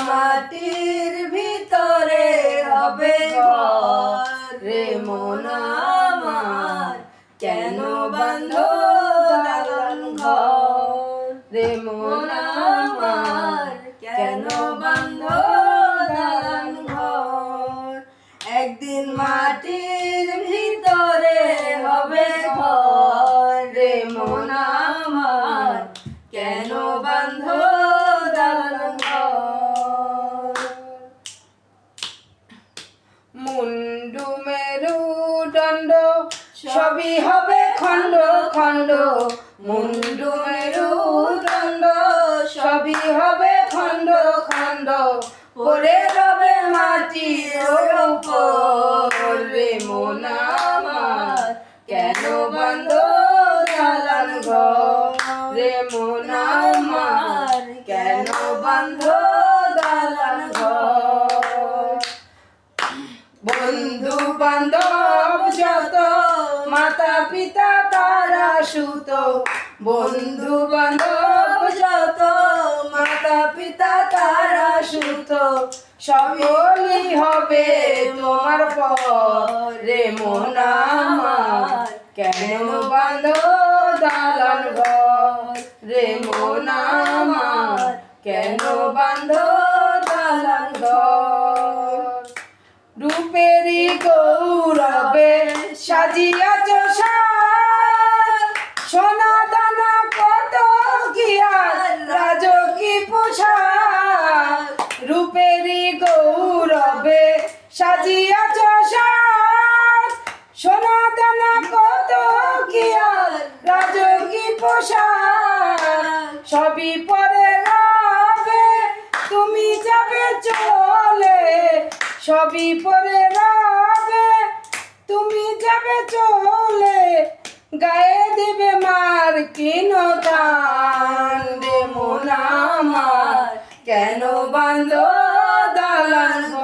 মাটির ভিতরে হবে ঘর রে মন আমার, কেন বাঁধো দালান ঘর রে মন আমার, কেন বাঁধো দালান ঘর। একদিন মাটির ভিতরে হবে ঘর রে মন আমার, কেন বাঁধো দালান ঘর। মুন্ডু মেরুদণ্ড সবই হবে খণ্ড খণ্ড, মুন্ডু মেরুদণ্ড সবই হবে খণ্ড খণ্ড, পড়ে রবে মাটির উপর রে মন আমার, কেন বাঁধো দালান ঘর রে মন আমার, কেন বাঁধো দালান ঘর। বন্ধু বান্ধব যত মাতা পিতা তারা সুত, বন্ধু বান্ধব যত মাতা পিতা তারা সুত, সকলই হবে তোমার পর রে মন আমার, কেন বাঁধো দালান ঘর রে মন আমার, কেন বাঁধো দালান ঘর। রূপেরই গৌরবে সাজিয়াছ সাজ, সোনা দানা কত কি আর রাজকী পোশাক, রূপেরই গৌরবে সাজিয়াছ সাজ, সোনা দানা কত কি আর রাজকী পোশাক, সবই পরে রবে তুমি যাবে চলে, সবই পরে রবে তুমি যাবে চলে, গায়ে দেবে মার কিন গান রে মন আমার, কেন বাঁধো দালান ঘর।